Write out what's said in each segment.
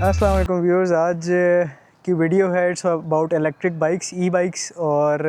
अस्सलाम वालेकुम व्यूअर्स। आज की वीडियो है it's about electric bikes, e bikes और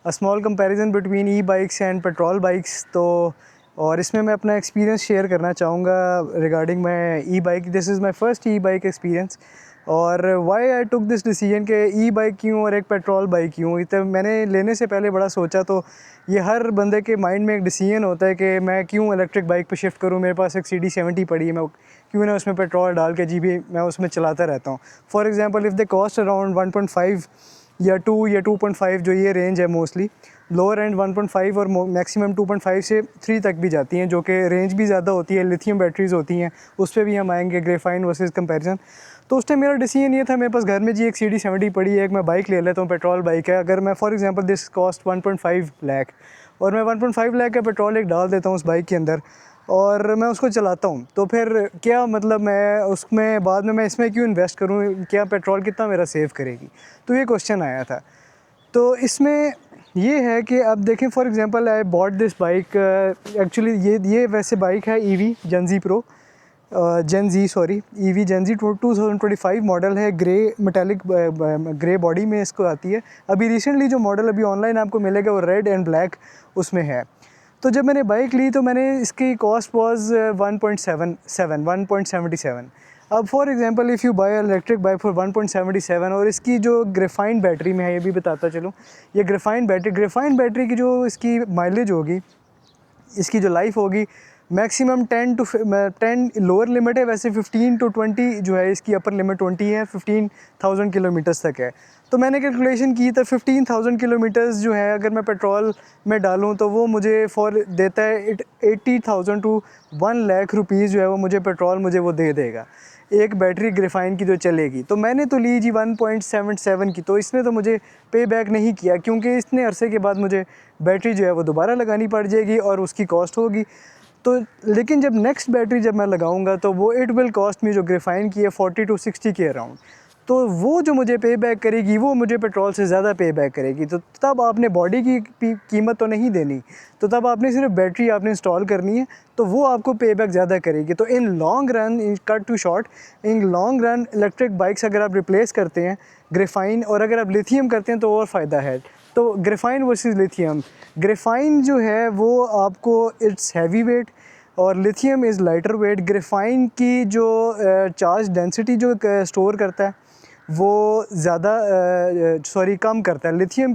a small comparison between e bikes and petrol bikes. तो और इसमें मैं अपना एक्सपीरियंस शेयर करना चाहूँगा regarding my e bike. This is my first e bike experience और why I took this decision कि ई बाइक क्यों और एक पेट्रोल बाइक क्यों। तो मैंने लेने से पहले बड़ा सोचा, तो ये हर बंदे के माइंड में एक डिसीजन होता है कि मैं क्यों इलेक्ट्रिक बाइक पे शिफ्ट करूँ। मेरे पास एक CD70 पड़ी है, मैं क्यों ना उसमें पेट्रोल डाल के जी भी मैं उसमें चलाता रहता हूँ। For example if the cost around 1.5 या 2 या 2.5 जो ये रेंज है, मोस्टली लोअर एंड 1.5 और मैक्सिमम 2.5 से 3 तक भी जाती हैं, जो कि रेंज भी ज़्यादा होती है। लिथियम बैटरीज़ होती हैं, उस पर भी हम आएंगे ग्रेफाइन वर्सेस कंपैरिजन। तो उस टाइम मेरा डिसीजन ये था, मेरे पास घर में जी एक CD70 पड़ी है, एक मैं बाइक ले लेता हूँ, पेट्रोल बाइक है। अगर मैं for example this cost 1.5 lakh और मैं 1.5 लाख का पेट्रोल एक डाल देता हूँ उस बाइक के अंदर और मैं उसको चलाता हूँ, तो फिर क्या मतलब मैं उसमें बाद में मैं इसमें क्यों इन्वेस्ट करूँ, क्या पेट्रोल कितना मेरा सेव करेगी। तो ये क्वेश्चन आया था। तो इसमें ये है कि अब देखें, for example I bought this bike. Actually ये वैसे बाइक है EV जेन जी प्रो, जेन जी सॉरी EV जेन जी 2025 मॉडल है। ग्रे मेटालिक ग्रे बॉडी में इसको आती है। अभी रिसेंटली जो मॉडल अभी ऑनलाइन आपको मिलेगा वो रेड एंड ब्लैक उसमें है। तो जब मैंने बाइक ली तो मैंने इसकी कॉस्ट वाज 1.77। अब for example if you by electric bike for 1.77 और इसकी जो ग्रेफाइन बैटरी में है, ये भी बताता चलूँ, ये ग्रेफाइन बैटरी की जो इसकी माइलेज होगी, इसकी जो लाइफ होगी, मैक्सिमम 10 लोअर लिमिट है, वैसे 15 to 20 जो है इसकी अपर लिमिट 20 है, 15,000 किलोमीटर्स तक है। तो मैंने कैलकुलेशन की तो 15,000 किलोमीटर्स जो है अगर मैं पेट्रोल में डालूं तो वो मुझे फॉर देता है 80,000 to 1 लाख रुपीज़ जो है वो मुझे पेट्रोल मुझे वो दे देगा एक बैटरी ग्रेफाइन की जो चलेगी। तो मैंने तो ली जी 1.77 की, तो इसने तो मुझे पे बैक नहीं किया, क्योंकि इतने अरसे के बाद मुझे बैटरी जो है वो दोबारा लगानी पड़ जाएगी और उसकी कॉस्ट होगी। तो लेकिन जब नेक्स्ट बैटरी जब मैं लगाऊंगा तो वो इट विल कॉस्ट मी, जो ग्रेफाइन की है, 40 to 60 के अराउंड। तो वो जो मुझे पे बैक करेगी वो मुझे पेट्रोल से ज़्यादा पे बैक करेगी। तो तब आपने बॉडी की कीमत तो नहीं देनी, तो तब आपने सिर्फ बैटरी आपने इंस्टॉल करनी है, तो वो आपको पे बैक ज़्यादा करेगी। तो in long run, in cut to short, in long run electric bikes अगर आप रिप्लेस करते हैं ग्रेफाइन और अगर आप लिथियम करते हैं तो और फ़ायदा है। तो ग्रेफाइन वर्सेस लिथियम, ग्रेफाइन जो है वो आपको इट्स हैवी वेट और lithium is lighter weight. Graphene की जो चार्ज डेंसिटी जो स्टोर करता है वो ज़्यादा कम करता है। लिथियम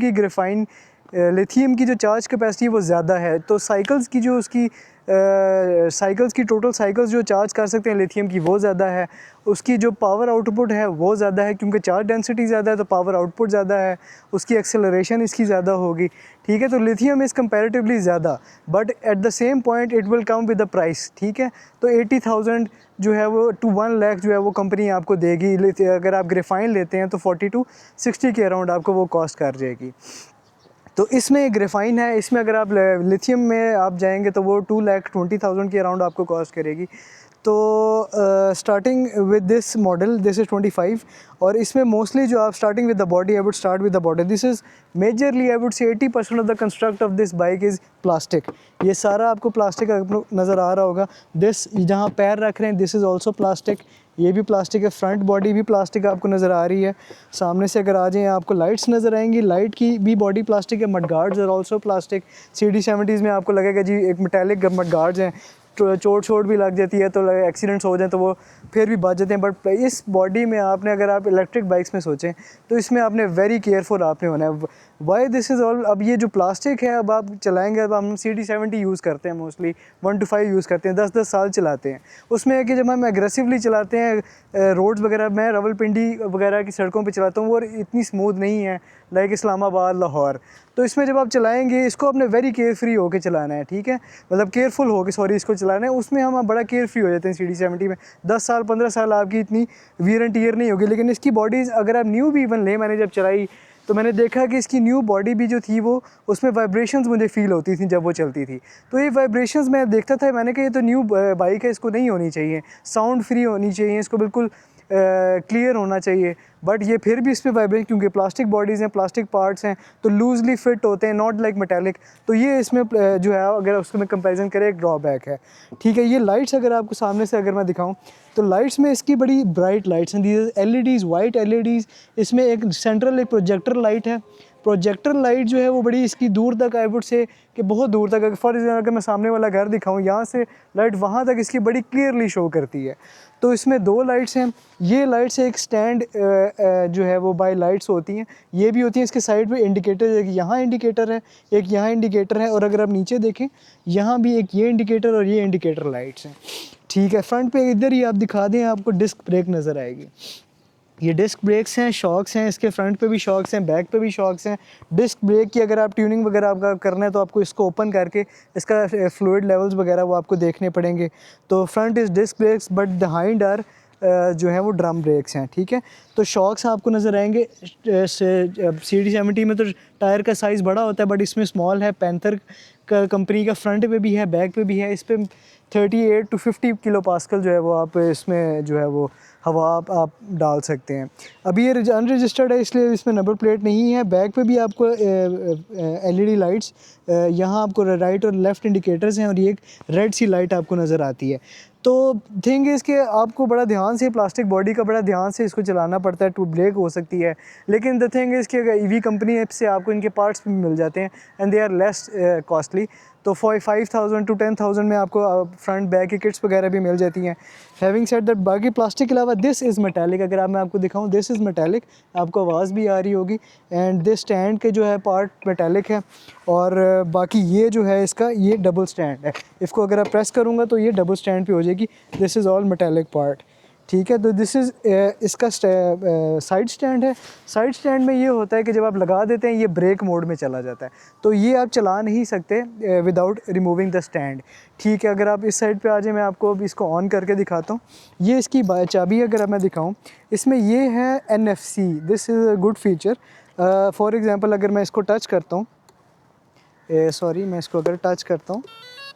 की जो चार्ज कैपेसिटी वो ज़्यादा है। तो साइकिल्स की जो उसकी साइकिल्स की टोटल साइकिल्स जो चार्ज कर सकते हैं लिथियम की वो ज़्यादा है। उसकी जो पावर आउटपुट है वो ज़्यादा है, क्योंकि चार्ज डेंसिटी ज़्यादा है तो पावर आउटपुट ज़्यादा है। उसकी एक्सेलरेशन इसकी ज़्यादा होगी, ठीक है। तो लिथियम इज़ कंपैरेटिवली ज़्यादा, but at the same point it will come with the price, ठीक है। तो 80,000 जो है वो टू 1 लाख जो है वो कंपनी आपको देगी। अगर आप ग्रेफाइन लेते हैं तो 40 to 60 के अराउंड आपको वो कॉस्ट कर जाएगी। तो इसमें ग्रेफाइन है, इसमें अगर आप लिथियम में आप जाएंगे तो वो 2,20,000 के अराउंड आपको कॉस्ट करेगी। तो starting with this model, this is 25 और इसमें मोस्टली जो आप starting with the body, I would start with the body. This is majorly I would say 80% of the construct of this bike is plastic. ये सारा आपको plastic नज़र आ रहा होगा। दिस जहाँ पैर रख रहे हैं दिस इज़ ऑल्सो प्लास्टिक, ये भी प्लास्टिक है। फ्रंट बॉडी भी प्लास्टिक आपको नज़र आ रही है। सामने से अगर आ जाएँ आपको लाइट्स नज़र आएंगी, लाइट की भी बॉडी प्लास्टिक है। Mudguards are also plastic. CD70s में आपको लगेगा जी एक मेटालिक मडगार्ड्स हैं, चोट भी लग जाती है तो एक्सीडेंट्स हो जाए तो वो फिर भी बच जाते हैं। बट इस बॉडी में आपने, अगर आप इलेक्ट्रिक बाइक्स में सोचें तो इसमें आपने वेरी केयरफुल आपने होना है। वाई दिस इज़ ऑल, अब ये जो प्लास्टिक है अब आप चलाएंगे, अब हम CD70 यूज़ करते हैं, मोस्टली 1 to 5 यूज़ करते हैं, 10-10 साल चलाते हैं। उसमें है कि जब हम एग्रेसिवली चलाते हैं रोड्स वगैरह, मैं रावलपिंडी वगैरह की सड़कों पे चलाता हूँ, वो इतनी स्मूथ नहीं है लाइक इस्लामाबाद, लाहौर। तो इसमें जब आप चलाएंगे इसको आपने वेरी केयर फ्री होकर चलाना है, ठीक है, मतलब केयरफुल होकर इसको चलाना है। उसमें हम बड़ा केयर फ्री हो जाते हैं। CD70 में 10 साल 15 साल आपकी इतनी वीयर एंड टीयर नहीं होगी। लेकिन इसकी बॉडीज़ अगर आप न्यू भी इवन लें, मैंने जब चलाई तो मैंने देखा कि इसकी न्यू बॉडी भी जो थी वो, उसमें वाइब्रेशंस मुझे फ़ील होती थी जब वो चलती थी। तो ये वाइब्रेशंस मैं देखता था, मैंने कहा ये तो न्यू बाइक है, इसको नहीं होनी चाहिए, साउंड फ्री होनी चाहिए, इसको बिल्कुल क्लियर होना चाहिए, बट ये फिर भी इस पर वाइब्रेशन, क्योंकि प्लास्टिक बॉडीज़ हैं, प्लास्टिक पार्ट्स हैं, तो लूजली फिट होते हैं, नॉट लाइक मेटालिक। तो ये इसमें जो है अगर उसको मैं कंपेरिजन करें एक ड्रॉबैक है। ठीक है, ये लाइट्स अगर आपको सामने से अगर मैं दिखाऊं तो लाइट्स में इसकी बड़ी ब्राइट लाइट्स हैं, दीज एलईडीज़, वाइट एलईडीज़। इसमें एक सेंट्रल एक प्रोजेक्टर लाइट है। प्रोजेक्टर लाइट जो है वो बड़ी इसकी दूर तक, आई वुड से कि बहुत दूर तक, फॉर एग्जाम्पल अगर मैं सामने वाला घर दिखाऊं, यहाँ से लाइट वहाँ तक इसकी बड़ी क्लियरली शो करती है। तो इसमें दो लाइट्स हैं। ये लाइट्स एक स्टैंड जो है वो बाय लाइट्स होती हैं, ये भी होती हैं। इसके साइड पे इंडिकेटर, एक यहाँ इंडिकेटर है, एक यहाँ इंडिकेटर है, और अगर आप नीचे देखें यहाँ भी एक ये इंडिकेटर और ये इंडिकेटर लाइट्स हैं। ठीक है, फ्रंट पे इधर ही आप दिखा दें, आपको डिस्क ब्रेक नज़र आएगी। ये डिस्क ब्रेक्स हैं, शॉक्स हैं, इसके फ्रंट पे भी शॉक्स हैं, बैक पे भी शॉक्स हैं। डिस्क ब्रेक की अगर आप ट्यूनिंग वगैरह आपका करना है तो आपको इसको ओपन करके इसका फ्लूइड लेवल्स वगैरह वो आपको देखने पड़ेंगे। तो front is disc brakes but behind are जो है वो ड्रम ब्रेक्स हैं। ठीक है, तो शॉक्स आपको नज़र आएंगे। CD70 में तो टायर का साइज़ बड़ा होता है, बट इसमें स्मॉल है। पैंथर का कंपनी का फ्रंट पे भी है, बैक पे भी है। इस पर 38 to 50 किलो पास्कल जो है वो आप इसमें जो है वो हवा आप डाल सकते हैं। अभी ये अनरजिस्टर्ड है, इसलिए इसमें नंबर प्लेट नहीं है। बैक पे भी आपको LED लाइट्स, यहाँ आपको राइट और लेफ़्ट इंडिकेटर्स हैं, और ये एक रेड सी लाइट आपको नज़र आती है। तो थिंग इज़ कि आपको बड़ा ध्यान से, प्लास्टिक बॉडी का बड़ा ध्यान से इसको चलाना पड़ता है, टू ब्रेक हो सकती है। लेकिन द थिंग इज़ कि EV कंपनी से आपको इनके पार्ट्स भी मिल जाते हैं, and they are less costly. तो 5,000 to 10,000 में आपको फ्रंट बैक की किट्स वगैरह भी मिल जाती हैं। हैविंग सेड दैट, बाकी प्लास्टिक के अलावा दिस इज़ मेटालिक। अगर मैं आपको दिखाऊं, दिस इज़ मेटालिक, आपको आवाज़ भी आ रही होगी। एंड दिस स्टैंड के जो है पार्ट मेटालिक है, और बाकी ये जो है इसका ये डबल स्टैंड है। इसको अगर आप प्रेस करूँगा तो ये डबल स्टैंड पे हो जाएगी। This is all metallic part. ठीक है, तो दिस इज़ इसका साइड स्टैंड है। साइड स्टैंड में ये होता है कि जब आप लगा देते हैं ये ब्रेक मोड में चला जाता है, तो ये आप चला नहीं सकते विदाउट रिमूविंग द स्टैंड। ठीक है, अगर आप इस साइड पे आ जाए, मैं आपको अब इसको ऑन करके दिखाता हूँ। ये इसकी चाबी अगर अब मैं दिखाऊँ, इसमें ये है NFC। This is a good feature. For example अगर मैं इसको टच करता हूँ, सॉरी मैं इसको अगर टच करता हूँ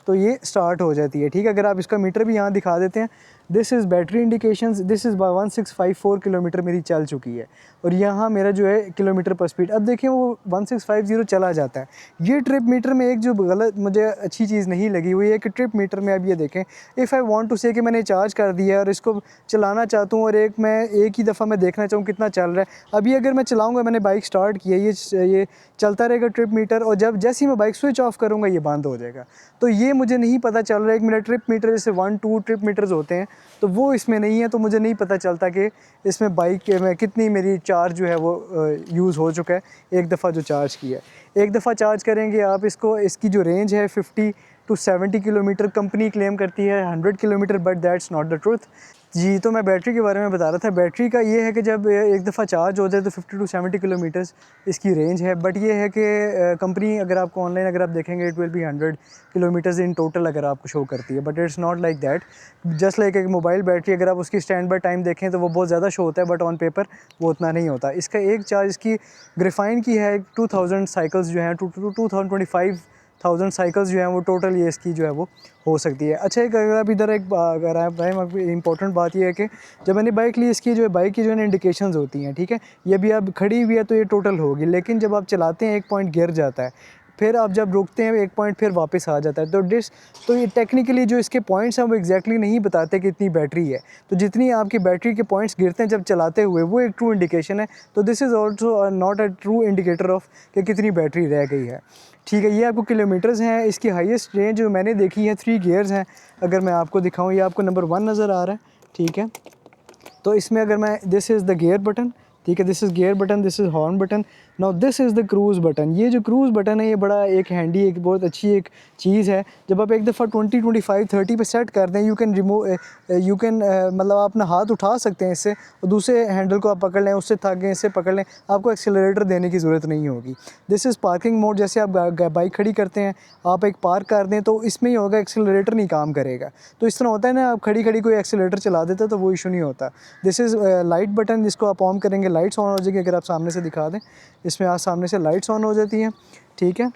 तो ये स्टार्ट हो जाती है। ठीक है, अगर आप इसका मीटर भी यहाँ दिखा देते हैं, this is battery indications. This is 1654 kilometre मेरी चल चुकी है, और यहाँ मेरा जो है किलोमीटर पर स्पीड, अब देखें वो 1650 चला जाता है। ये ट्रिप मीटर में एक जो गलत मुझे अच्छी चीज़ नहीं लगी हुई है कि ट्रिप मीटर में अब ये देखें, इफ़ आई वांट टू से कि मैंने चार्ज कर दिया है और इसको चलाना चाहता हूँ, और एक ही दफ़ा मैं देखना चाहूँ कितना चल रहा है। अभी अगर मैं चलाऊँगा, मैंने बाइक स्टार्ट किया, ये चलता रहेगा ट्रिप मीटर, और जैसे ही मैं बाइक स्विच ऑफ करूँगा ये बंद हो जाएगा। तो ये मुझे नहीं पता चल रहा है। एक मेरा ट्रिप मीटर, जैसे 1-2 ट्रिप मीटर्स होते हैं, तो वो इसमें नहीं है, तो मुझे नहीं पता चलता कि इसमें बाइक में कितनी मेरी चार्ज जो है वो यूज़ हो चुका है एक दफ़ा जो चार्ज किया है। एक दफ़ा चार्ज करेंगे आप इसको, इसकी जो रेंज है 50 to 70 किलोमीटर, कंपनी क्लेम करती है 100 kilometre, but that's not the truth. जी, तो मैं बैटरी के बारे में बता रहा था। बैटरी का ये है कि जब एक दफ़ा चार्ज हो जाए तो 50 to 70 किलोमीटर्स इसकी रेंज है, बट ये है कि कंपनी अगर आपको ऑनलाइन अगर आप देखेंगे, it will be 100 kilometres in total अगर आपको शो करती है, but it's not like that. Just like एक मोबाइल बैटरी, अगर आप उसकी स्टैंड बाय टाइम देखें तो वो बहुत ज़्यादा शो होता है, बट ऑन पेपर वो उतना नहीं होता। इसका एक चार्ज इसकी ग्रेफाइन की है 2000 साइकिल्स जो हैं, 2025,000 साइकिल्स जो हैं वो टोटल ये इसकी जो है वो हो सकती है। अच्छा, एक अगर आप इधर एक अगर आप इंपॉर्टेंट बात ये है कि जब मैंने बाइक ली, इसकी जो है बाइक की जो है इंडिकेशंस होती हैं। ठीक है, ये भी अब खड़ी हुई है तो ये टोटल होगी, लेकिन जब आप चलाते हैं एक पॉइंट गिर जाता है, फिर आप जब रुकते हैं एक पॉइंट फिर वापस आ जाता है। तो ये टेक्निकली जो इसके पॉइंट्स हैं वो एग्जैक्टली नहीं बताते कि इतनी बैटरी है। तो जितनी आपकी बैटरी के पॉइंट्स गिरते हैं जब चलाते हुए, वो एक ट्रू इंडिकेशन है। तो this is also not a true indicator of कि कितनी बैटरी रह गई है। ठीक है, ये आपको किलोमीटर्स हैं। इसकी हाईएस्ट रेंज जो मैंने देखी है 3 गियर्स हैं। अगर मैं आपको दिखाऊँ, ये आपको नंबर 1 नज़र आ रहा है। ठीक है, तो इसमें अगर मैं, this is the gear button. ठीक है, this is gear button, this is horn button. Now this is the cruise button. ये जो क्रूज़ बटन है ये बड़ा एक हैंडी, एक बहुत अच्छी एक चीज़ है। जब आप एक दफ़ा 20, 25, 30 पे सेट कर दें, यू कैन मतलब आप अपना हाथ उठा सकते हैं इससे, और दूसरे हैंडल को आप पकड़ लें, उससे थक इससे पकड़ लें, आपको एक्सेलरेटर देने की ज़रूरत नहीं होगी। This is parking mode. जैसे आप बाइक खड़ी करते हैं, आप एक पार्क कर दें तो इसमें ही होगा, एक्सेलरेटर नहीं काम करेगा। तो इस तरह होता है ना, आप खड़ी कोई एक्सेलरेटर चला देता है तो वो इशू नहीं होता। दिस इज़ लाइट बटन, जिसको आप ऑन करेंगे लाइट्स ऑन हो जाएगी। अगर आप सामने से दिखा दें, इसमें आज सामने से लाइट्स ऑन हो जाती हैं। ठीक है,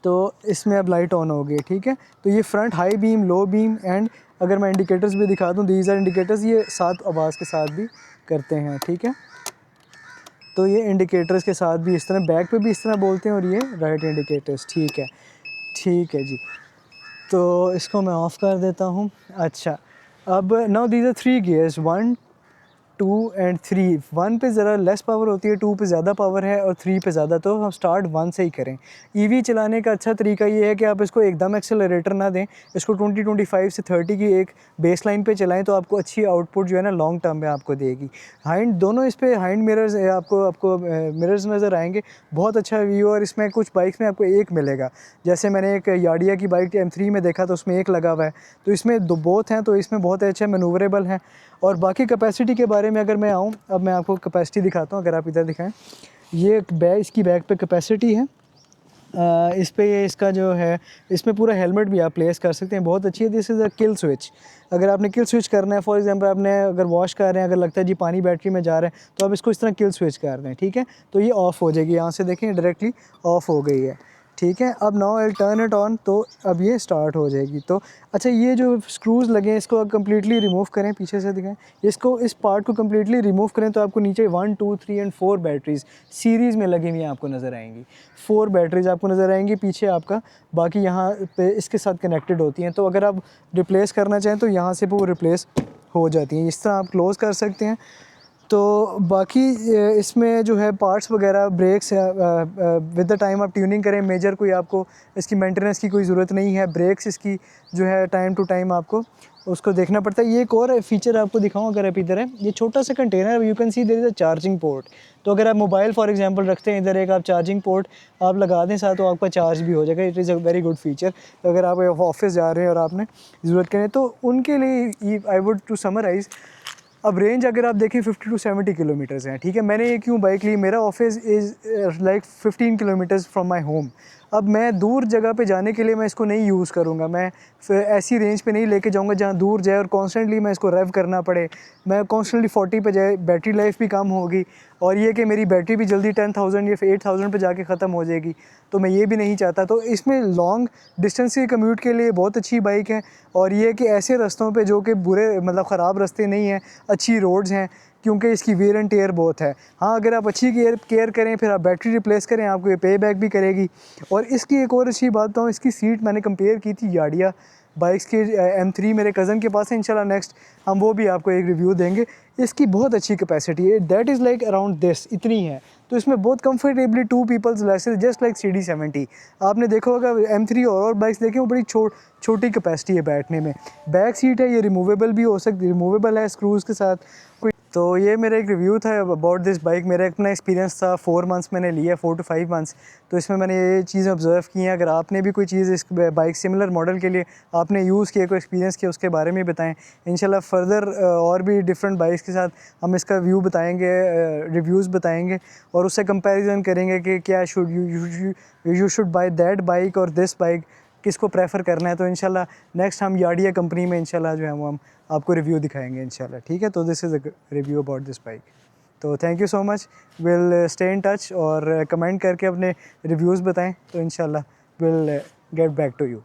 तो इसमें अब लाइट ऑन हो गई, ठीक है। तो ये front high beam, low beam and अगर मैं इंडिकेटर्स भी दिखा दूँ, दीज आर इंडिकेटर्स, ये 7 आवाज़ के साथ भी करते हैं, ठीक है। तो ये इंडिकेटर्स के साथ भी इस तरह, बैक पे भी इस तरह बोलते हैं, और ये राइट इंडिकेटर्स, ठीक है, ठीक है जी। तो इसको मैं ऑफ़ कर देता हूँ। अच्छा, अब now these are 3 gears, 1 2 and 3। 1 पे ज़रा लेस पावर होती है, 2 पे ज़्यादा पावर है और 3 पे ज़्यादा, तो हम स्टार्ट 1 से ही करें। ईवी चलाने का अच्छा तरीका ये है कि आप इसको एकदम एक्सेलरेटर ना दें, इसको 20-25 से 30 की एक बेस लाइन पे चलाएं, तो आपको अच्छी आउटपुट जो है ना लॉन्ग टर्म में आपको देगी। हाइंड दोनों इस पे हाइंड मिरर्स आपको मिरर्स नज़र आएंगे, बहुत अच्छा व्यू। और इसमें कुछ बाइक्स में आपको एक मिलेगा, जैसे मैंने एक यार्डिया की बाइक M3 में देखा तो उसमें एक लगा हुआ है, तो इसमें दो बोथ हैं, तो इसमें बहुत अच्छा मैनूवरेबल है। और बाकी कैपेसिटी के बारे में अगर मैं आऊँ, अब मैं आपको कैपेसिटी दिखाता हूँ, अगर आप इधर दिखाएं, ये बैग, इसकी बैग पे कैपेसिटी है। इस पे ये इसका जो है, इसमें पूरा हेलमेट भी आप प्लेस कर सकते हैं, बहुत अच्छी है। This is a kill switch. अगर आपने किल स्विच करना है, फॉर एग्जांपल आपने अगर वॉश कर रहे हैं, अगर लगता है जी पानी बैटरी में जा रहा है, तो आप इसको इस तरह किल स्विच कर दें, ठीक है। तो ये ऑफ़ हो जाएगी, यहाँ से देखें डायरेक्टली ऑफ़ हो गई है, ठीक है। अब now I turn it on, तो अब ये स्टार्ट हो जाएगी। तो अच्छा, ये जो स्क्रूज़ लगे हैं इसको आप कम्प्लीटली रिमूव करें, पीछे से दिखाएं, इसको, इस पार्ट को कम्प्लीटली रिमूव करें, तो आपको नीचे 1 2 3 एंड 4 बैटरीज सीरीज़ में लगी हुई आपको नज़र आएंगी। 4 बैटरीज आपको नज़र आएंगी पीछे आपका, बाकी यहाँ पे इसके साथ कनेक्टेड होती हैं। तो अगर आप रिप्लेस करना चाहें तो यहाँ से वो रिप्लेस हो जाती हैं, इस तरह आप क्लोज़ कर सकते हैं। तो बाकी इसमें जो है पार्ट्स वगैरह, ब्रेक्स विद द टाइम आप ट्यूनिंग करें, मेजर कोई आपको इसकी मेंटेनेंस की कोई ज़रूरत नहीं है। ब्रेक्स इसकी जो है टाइम टू टाइम आपको उसको देखना पड़ता है। ये एक और फीचर आपको दिखाऊं, अगर आप इधर है, ये छोटा सा container, you can see there is a charging port. तो अगर आप मोबाइल फॉर एग्जांपल रखते हैं, इधर एक आप चार्जिंग पोर्ट आप लगा दें साथ, तो आपका चार्ज भी हो जाएगा। It is a very good feature. तो अगर आप ऑफिस जा रहे हैं और आपने ज़रूरत करें, तो उनके लिए आई वुड टू समराइज़, अब रेंज अगर आप देखें 50 टू 70 किलोमीटर्स हैं, ठीक है। मैंने ये क्यों बाइक ली, मेरा office is like 15 kilometres from my home. अब मैं दूर जगह पे जाने के लिए मैं इसको नहीं यूज़ करूँगा, मैं ऐसी रेंज पे नहीं लेके जाऊँगा जहाँ दूर जाए और कॉन्स्टेंटली मैं इसको रेव करना पड़े। मैं कॉन्स्टेंटली 40 पे जाए, बैटरी लाइफ भी कम होगी, और ये कि मेरी बैटरी भी जल्दी 10,000 या 8,000 पे जाके ख़त्म हो जाएगी, तो मैं ये भी नहीं चाहता। तो इसमें लॉन्ग डिस्टेंस के कम्यूट के लिए बहुत अच्छी बाइक है। और ये कि ऐसे रास्तों पे जो कि बुरे मतलब ख़राब रास्ते नहीं हैं, अच्छी रोड्स हैं, क्योंकि इसकी वेयर एंड टेयर बहुत है। हाँ, अगर आप अच्छी केयर करें, फिर आप बैटरी रिप्लेस करें, आपको ये पे बैक भी करेगी। और इसकी एक और अच्छी बात बताऊँ, इसकी सीट मैंने कंपेयर की थी यार्डिया बाइक्स के, M3 मेरे कज़न के पास है, इंशाल्लाह नेक्स्ट हम वो भी आपको एक रिव्यू देंगे। इसकी बहुत अच्छी कैपेसिटी है, that is like around this, इतनी है। तो इसमें बहुत कंफर्टेबली 2 पीपल्स लेसेस, जस्ट लाइक CD70। आपने देखा होगा M3 और बाइक्स देखें, वो बड़ी छोटी कैपेसिटी है बैठने में। बैक सीट है, ये रिमूवेबल भी हो सकती, रिमूवेबल है स्क्रूज़ के साथ। तो ये मेरा एक रिव्यू था अबाउट दिस बाइक। मेरा अपना एक्सपीरियंस था, 4 मंथ्स मैंने लिया, 4 to 5 मंथ्स। तो इसमें मैंने ये चीज़ें ऑब्ज़र्व की हैं। अगर आपने भी कोई चीज़ इस बाइक सिमिलर मॉडल के लिए आपने यूज़ किया, कोई एक्सपीरियंस किया, उसके बारे में बताएं। इंशाल्लाह फर्दर और भी डिफरेंट बाइक्स के साथ हम इसका व्यू बताएंगे, रिव्यूज़ बताएंगे, और उससे कंपैरिजन करेंगे कि क्या you should by that bike और दिस बाइक, किसको प्रेफर करना है। तो इंशाल्लाह नेक्स्ट हम यार्डिया कंपनी में इंशाल्लाह जो है वो हम आपको रिव्यू दिखाएंगे इंशाल्लाह, ठीक है। तो this is a review about this bike. तो thank you so much, will stay in touch, और कमेंट करके अपने रिव्यूज़ बताएं, तो इंशाल्लाह will get back to you.